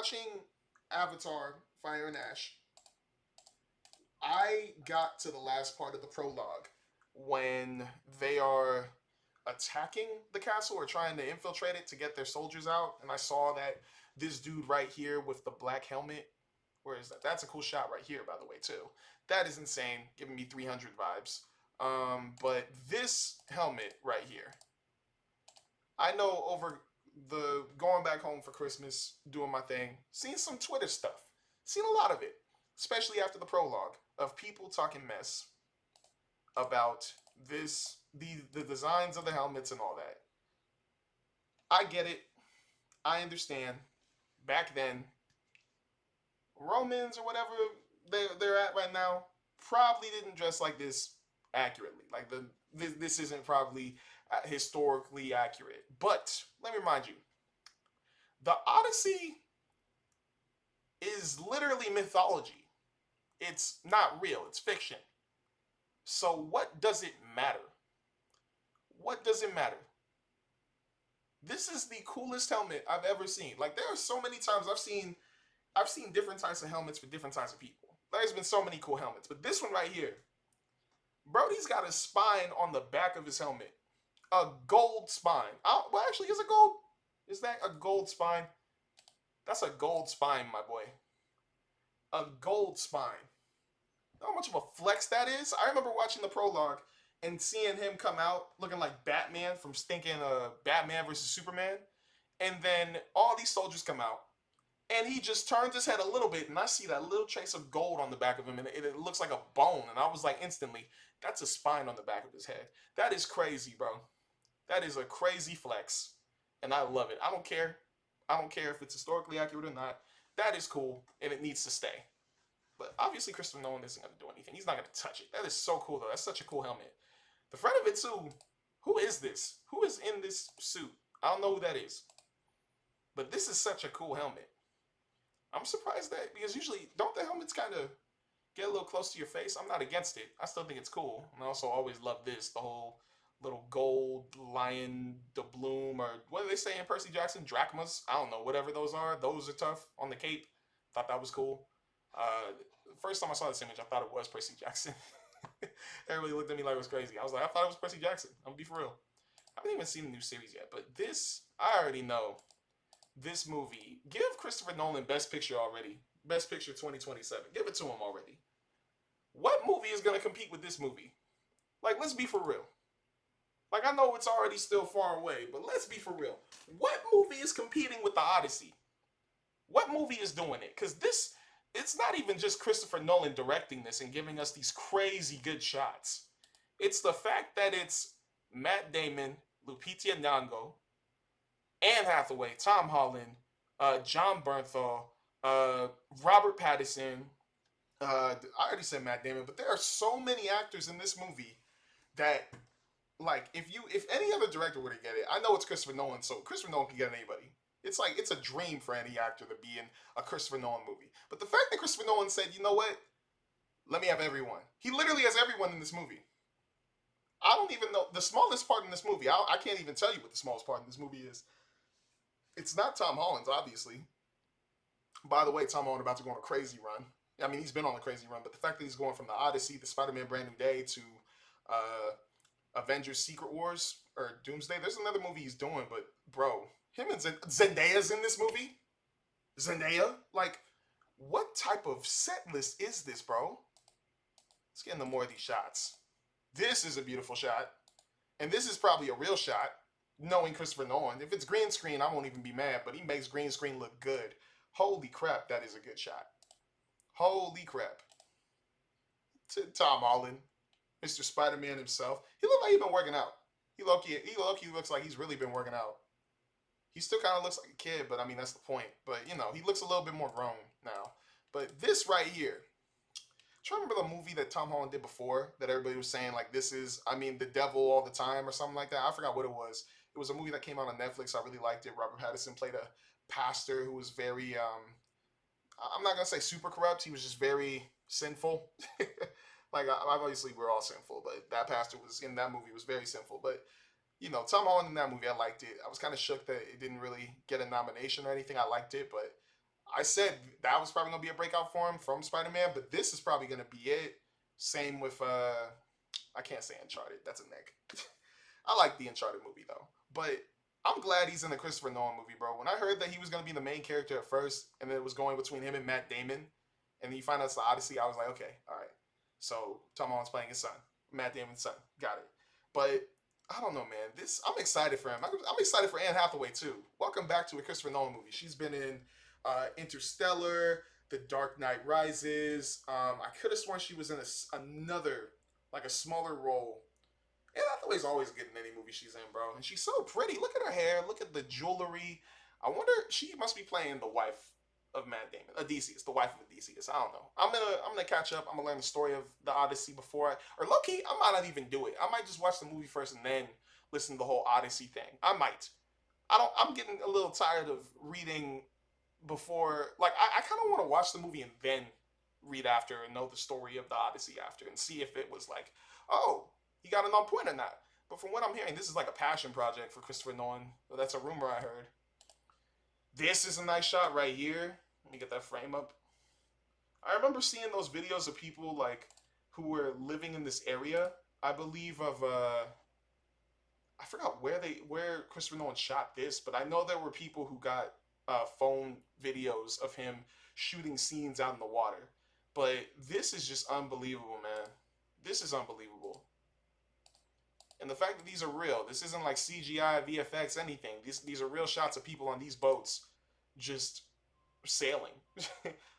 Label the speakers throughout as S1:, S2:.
S1: watching Avatar: Fire and Ash, I got to the last part of the prologue when they are attacking the castle or trying to infiltrate it to get their soldiers out, and I saw that this dude right here with the black helmet. Where is that? That's a cool shot right here, by the way, too. That is insane, giving me 300 vibes. But this helmet right here, I know over the going back home for Christmas, doing my thing, seen some Twitter stuff, seen a lot of it, especially after the prologue of people talking mess about the designs of the helmets and all that. I get it. I understand. Back then, Romans or whatever they're at right now probably didn't dress like this accurately. Like this isn't probably historically accurate. But let me remind you, the Odyssey is literally mythology. It's not real. It's fiction. So what does it matter? What does it matter? This is the coolest helmet I've ever seen. Like there are so many times I've seen different types of helmets for different types of people. There's been so many cool helmets, but this one right here, Brody's got a spine on the back of his helmet, a gold spine. Well, actually, is it gold? Is that a gold spine? That's a gold spine, my boy. A gold spine. How much of a flex that is? I remember watching the prologue and seeing him come out looking like Batman from stinking Batman versus Superman, and then all these soldiers come out. And he just turns his head a little bit, and I see that little trace of gold on the back of him, and it looks like a bone. And I was like, instantly, that's a spine on the back of his head. That is crazy, bro. That is a crazy flex, and I love it. I don't care. I don't care if it's historically accurate or not. That is cool, and it needs to stay. But obviously, Christopher Nolan isn't going to do anything. He's not going to touch it. That is so cool, though. That's such a cool helmet. The front of it, too. Who is this? Who is in this suit? I don't know who that is. But this is such a cool helmet. I'm surprised that, because usually, don't the helmets kind of get a little close to your face? I'm not against it. I still think it's cool. And I also always love this, the whole little gold lion doubloon, or what do they say in Percy Jackson? Drachmas? I don't know, whatever those are. Those are tough on the cape. Thought that was cool. First time I saw this image, I thought it was Percy Jackson. Everybody looked at me like it was crazy. I was like, I thought it was Percy Jackson. I'm gonna be for real. I haven't even seen the new series yet, but this, I already know. This movie, give Christopher Nolan Best Picture already. Best Picture 2027. Give it to him already. What movie is going to compete with this movie? Like, let's be for real. Like, I know it's already still far away, but let's be for real. What movie is competing with the Odyssey? What movie is doing it? Because this, it's not even just Christopher Nolan directing this and giving us these crazy good shots. It's the fact that it's Matt Damon, Lupita Nyong'o, Anne Hathaway, Tom Holland, John Bernthal, Robert Pattinson. I already said Matt Damon, but there are so many actors in this movie that, like, if any other director were to get it, I know it's Christopher Nolan, so Christopher Nolan can get anybody. It's like, it's a dream for any actor to be in a Christopher Nolan movie. But the fact that Christopher Nolan said, you know what? Let me have everyone. He literally has everyone in this movie. I don't even know the smallest part in this movie. I can't even tell you what the smallest part in this movie is. It's not Tom Holland's, obviously. By the way, Tom Holland about to go on a crazy run. I mean, he's been on a crazy run, but the fact that he's going from the Odyssey, the Spider-Man Brand New Day, to Avengers Secret Wars, or Doomsday. There's another movie he's doing, but, bro, him and Zendaya's in this movie? Zendaya? Like, what type of set list is this, bro? Let's get into more of these shots. This is a beautiful shot. And this is probably a real shot, knowing Christopher Nolan. If it's green screen, I won't even be mad, but he makes green screen look good. Holy crap, that is a good shot. Holy crap. Tom Holland, Mr. Spider-Man himself. He looked like he's been working out. He low-key looks like he's really been working out. He still kind of looks like a kid, but I mean, that's the point. But, you know, he looks a little bit more grown now. But this right here, try to remember the movie that Tom Holland did before that everybody was saying, like, this is, I mean, the devil all the time or something like that. I forgot what it was. It was a movie that came out on Netflix. I really liked it. Robert Pattinson played a pastor who was very, I'm not going to say super corrupt. He was just very sinful. Like, obviously, we're all sinful, but that pastor was in that movie was very sinful. But, you know, Tom Holland in that movie, I liked it. I was kind of shook that it didn't really get a nomination or anything. I liked it, but I said that was probably gonna be a breakout for him from Spider-Man, but this is probably gonna be it. Same with I can't say Uncharted. That's a neck. I like the Uncharted movie though, but I'm glad he's in the Christopher Nolan movie, bro. When I heard that he was gonna be the main character at first, and then it was going between him and Matt Damon, and then you find out it's the Odyssey, I was like, okay, all right. So Tom Holland's playing his son, Matt Damon's son. Got it. But I don't know, man. I'm excited for him. I'm excited for Anne Hathaway too. Welcome back to a Christopher Nolan movie. She's been in Interstellar, The Dark Knight Rises. I could have sworn she was in another, like a smaller role. Anne Hathaway's always good in any movie she's in, bro. And she's so pretty. Look at her hair. Look at the jewelry. I wonder, she must be playing the wife of Matt Damon, Odysseus, the wife of Odysseus. I don't know. I'm gonna catch up. I'm gonna learn the story of the Odyssey before or low key, I might not even do it. I might just watch the movie first and then listen to the whole Odyssey thing. I might. I'm getting a little tired of reading before. Like I kind of want to watch the movie and then read after and know the story of the Odyssey after and see if it was like, oh, he got an on point or not. But from what I'm hearing, this is like a passion project for Christopher Nolan. Well, that's a rumor I heard. This is a nice shot right here. Let me get that frame up. I remember seeing those videos of people like who were living in this area. I believe of I forgot where Christopher Nolan shot this, but I know there were people who got phone videos of him shooting scenes out in the water. But this is just unbelievable, man. This is unbelievable. And the fact that these are real, this isn't like CGI, VFX, anything. These are real shots of people on these boats just sailing.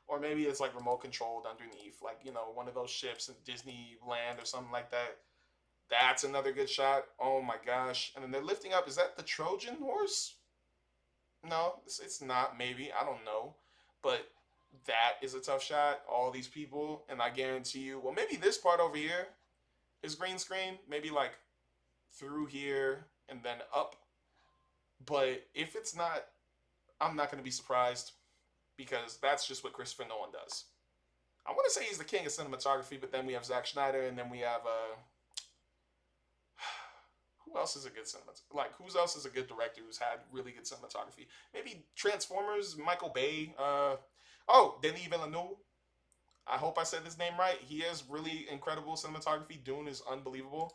S1: Or maybe it's like remote controlled underneath, like, you know, one of those ships in Disneyland or something like that. That's another good shot. Oh my gosh. And then they're lifting up. Is that the Trojan horse? No, it's not. Maybe. I don't know. But that is a tough shot. All these people. And I guarantee you, well, maybe this part over here is green screen. Maybe like through here and then up. But if it's not, I'm not going to be surprised because that's just what Christopher Nolan does. I want to say he's the king of cinematography, but then we have Zack Snyder, and then we have who else is a good who else is a good director who's had really good cinematography? Maybe Transformers, Michael Bay. Denis Villeneuve. I hope I said his name right. He has really incredible cinematography. Dune is unbelievable.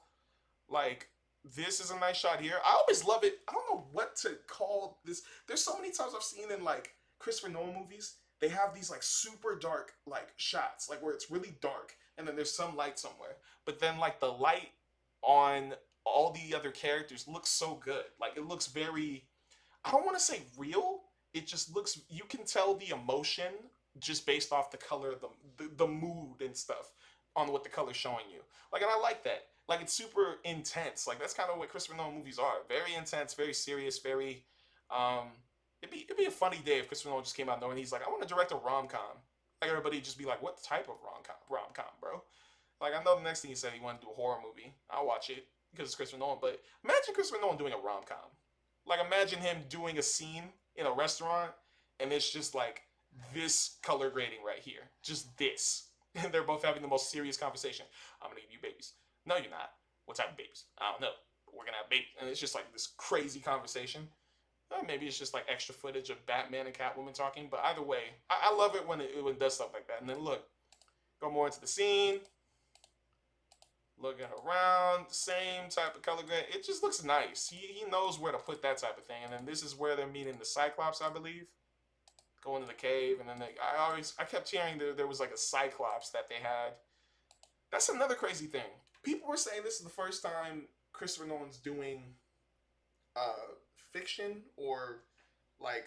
S1: Like, this is a nice shot here. I always love it. I don't know what to call this. There's so many times I've seen in like Christopher Nolan movies, they have these like super dark like shots, like where it's really dark and then there's some light somewhere. But then like the light on all the other characters looks so good. Like it looks very, I don't want to say real. It just looks, you can tell the emotion just based off the color of the mood and stuff on what the color's showing you. Like, and I like that. Like, it's super intense. Like, that's kind of what Christopher Nolan movies are. Very intense, very serious, very, it'd be a funny day if Christopher Nolan just came out knowing he's like, I want to direct a rom-com. Like, everybody just be like, what type of rom-com, bro? Like, I know the next thing he said he wanted to do a horror movie. I'll watch it because it's Christopher Nolan, but imagine Christopher Nolan doing a rom-com. Like, imagine him doing a scene in a restaurant, and it's just like this color grading right here. Just this. And they're both having the most serious conversation. I'm gonna give you babies. No, you're not. What type of babies? I don't know. We're gonna have babies. And it's just like this crazy conversation. Or maybe it's just like extra footage of Batman and Catwoman talking. But either way, I love it when it does stuff like that. And then look, go more into the scene. Looking around, same type of color grade. It just looks nice. He knows where to put that type of thing. And then this is where they're meeting the Cyclops, I believe. Go into the cave, and then I kept hearing there was like a Cyclops that they had. That's another crazy thing. People were saying this is the first time Christopher Nolan's doing fiction or like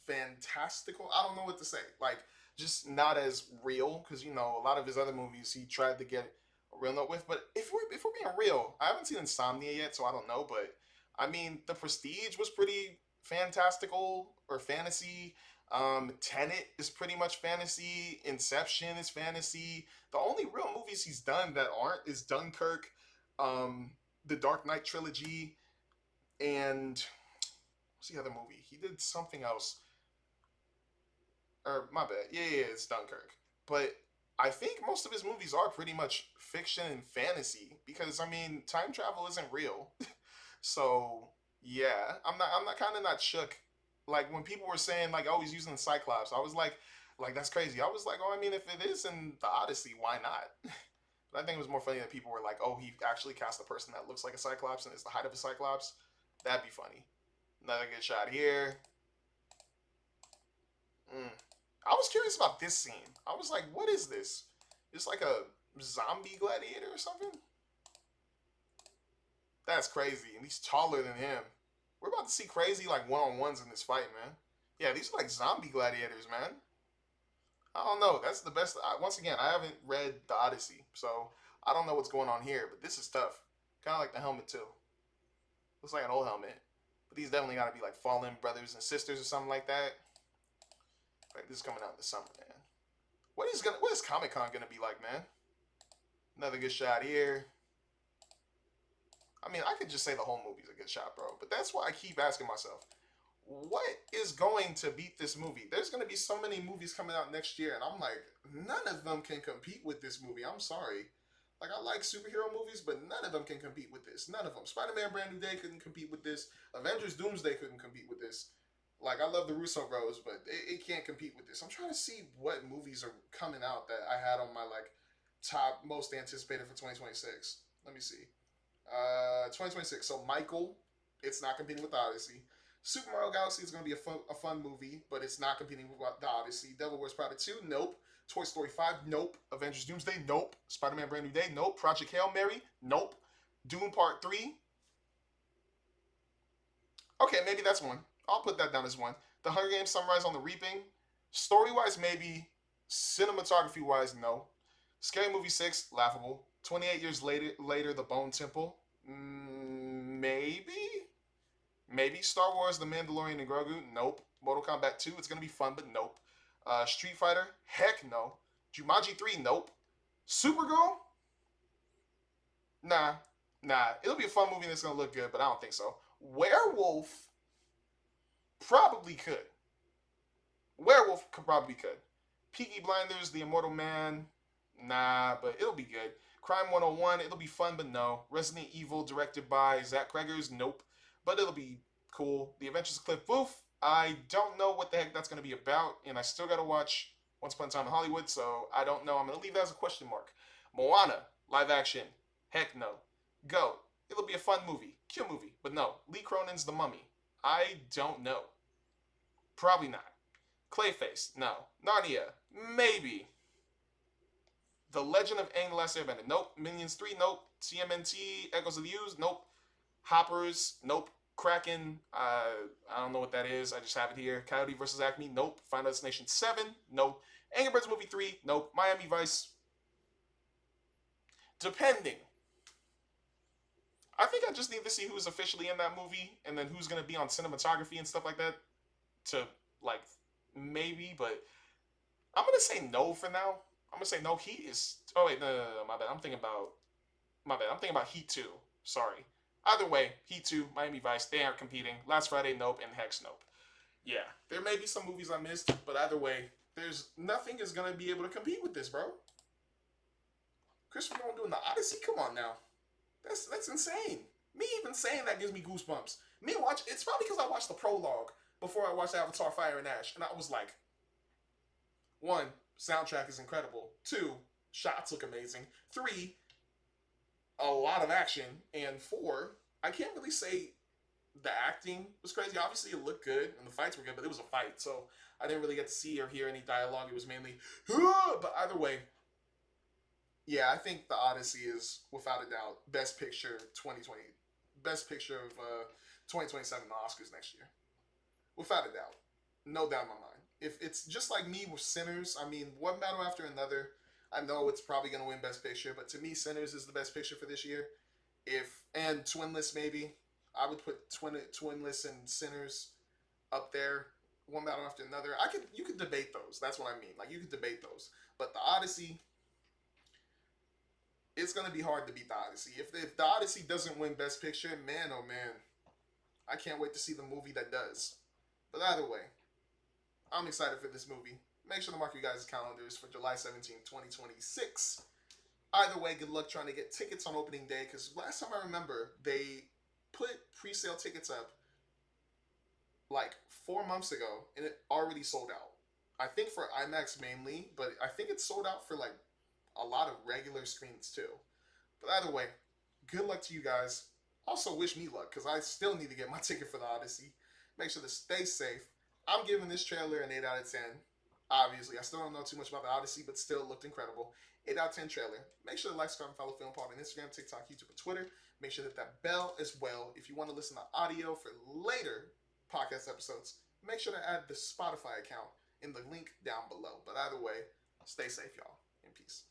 S1: fantastical. I don't know what to say. Like just not as real, because you know a lot of his other movies he tried to get a real note with. But if we're being real, I haven't seen Insomnia yet, so I don't know. But I mean, The Prestige was pretty fantastical or fantasy. Tenet is pretty much fantasy. Inception is fantasy. The only real movies he's done that aren't is Dunkirk, the Dark Knight trilogy, and what's the other movie? He did something else. Or my bad. Yeah, it's Dunkirk. But I think most of his movies are pretty much fiction and fantasy because I mean, time travel isn't real. So yeah, I'm not kind of not shook Like when people were saying like, oh, he's using the Cyclops, I was like that's crazy. I was like, oh, I mean, if it is in the Odyssey, why not? But I think it was more funny that people were like, oh, he actually cast a person that looks like a Cyclops and is the height of a Cyclops. That'd be funny. Another good shot here. Mm. I was curious about this scene. I was like, what is this? It's like a zombie gladiator or something? That's crazy. And he's taller than him. We're about to see crazy like one-on-ones in this fight, man. Yeah, these are like zombie gladiators, man. I don't know. That's the best. Once again, I haven't read the Odyssey, so I don't know what's going on here. But this is tough. Kind of like the helmet too. Looks like an old helmet. But these definitely got to be like fallen brothers and sisters or something like that. Like this is coming out in the summer, man. What is Comic Con gonna be like, man? Another good shot here. I mean, I could just say the whole movie's a good shot, bro. But that's why I keep asking myself, what is going to beat this movie? There's going to be so many movies coming out next year, and I'm like, none of them can compete with this movie. I'm sorry. Like, I like superhero movies, but none of them can compete with this. None of them. Spider-Man Brand New Day couldn't compete with this. Avengers Doomsday couldn't compete with this. Like, I love the Russo Bros, but it can't compete with this. I'm trying to see what movies are coming out that I had on my, like, top most anticipated for 2026. Let me see. 2026. So Michael, it's not competing with the Odyssey. Super Mario Galaxy is going to be a fun movie, but it's not competing with the Odyssey. Devil Wears Prada 2, nope. Toy Story 5, nope. Avengers Doomsday, nope. Spider-Man Brand New Day, nope. Project Hail Mary, nope. Doom Part 3. Okay, maybe that's one. I'll put that down as one. The Hunger Games Sunrise on the Reaping. Story-wise, maybe. Cinematography-wise, no. Scary Movie 6, laughable. 28 years later, The Bone Temple. Maybe? Maybe. Star Wars, The Mandalorian and Grogu. Nope. Mortal Kombat 2, it's going to be fun, but nope. Street Fighter, heck no. Jumanji 3, nope. Supergirl? Nah. It'll be a fun movie and it's going to look good, but I don't think so. Werewolf probably could. Werewolf probably could. Peaky Blinders, The Immortal Man, nah, but it'll be good. Crime 101, it'll be fun, but no. Resident Evil, directed by Zach Cregger's, nope. But it'll be cool. The Adventures of Cliff Booth, I don't know what the heck that's going to be about, and I still got to watch Once Upon a Time in Hollywood, so I don't know. I'm going to leave that as a question mark. Moana, live action, heck no. Go, it'll be a fun movie, cute movie, but no. Lee Cronin's The Mummy, I don't know. Probably not. Clayface, no. Narnia, maybe. The Legend of Aang the Last Airbender, nope. Minions 3, nope. TMNT, Echoes of the Ooze, nope. Hoppers, nope. Kraken, I don't know what that is. I just have it here. Coyote vs. Acme, nope. Final Destination 7, nope. Angry Birds Movie 3, nope. Miami Vice, depending. I think I just need to see who's officially in that movie and then who's going to be on cinematography and stuff like that to, like, maybe, but I'm going to say no for now. I'm going to say no. Heat is... Oh, wait, no, my bad. I'm thinking about Heat 2. Sorry. Either way, Heat 2, Miami Vice, they aren't competing. Last Friday, nope, and Hex, nope. Yeah, there may be some movies I missed, but either way, there's nothing is going to be able to compete with this, bro. Christopher Nolan doing the Odyssey? Come on now. That's insane. Me even saying that gives me goosebumps. It's probably because I watched the prologue before I watched Avatar Fire and Ash, and I was like, 1, soundtrack is incredible. 2, shots look amazing. 3, a lot of action. And 4, I can't really say the acting was crazy. Obviously, it looked good, and the fights were good, but it was a fight, so I didn't really get to see or hear any dialogue. It was mainly, but either way, yeah, I think The Odyssey is, without a doubt, Best Picture 2020. Best Picture of 2027 Oscars next year. Without a doubt. No doubt in my mind. If it's just like me with Sinners, I mean, one battle after another, I know it's probably going to win Best Picture, but to me, Sinners is the Best Picture for this year. And Twinless, maybe. I would put Twinless and Sinners up there, one battle after another. You could debate those. That's what I mean. Like, you could debate those. But The Odyssey... It's going to be hard to beat The Odyssey. If The Odyssey doesn't win Best Picture, man, oh man. I can't wait to see the movie that does. But either way, I'm excited for this movie. Make sure to mark you guys' calendars for July 17th, 2026. Either way, good luck trying to get tickets on opening day, because last time I remember, they put pre-sale tickets up like 4 months ago, and it already sold out. I think for IMAX mainly, but I think it's sold out for like a lot of regular screens too. But either way, good luck to you guys. Also, wish me luck because I still need to get my ticket for the Odyssey. Make sure to stay safe. I'm giving this trailer an 8 out of 10. Obviously, I still don't know too much about the Odyssey, but still looked incredible. 8 out of 10 trailer. Make sure to like, subscribe, and follow PhilmPod on Instagram, TikTok, YouTube, and Twitter. Make sure to hit that bell as well. If you want to listen to audio for later podcast episodes, make sure to add the Spotify account in the link down below. But either way, stay safe, y'all, and peace.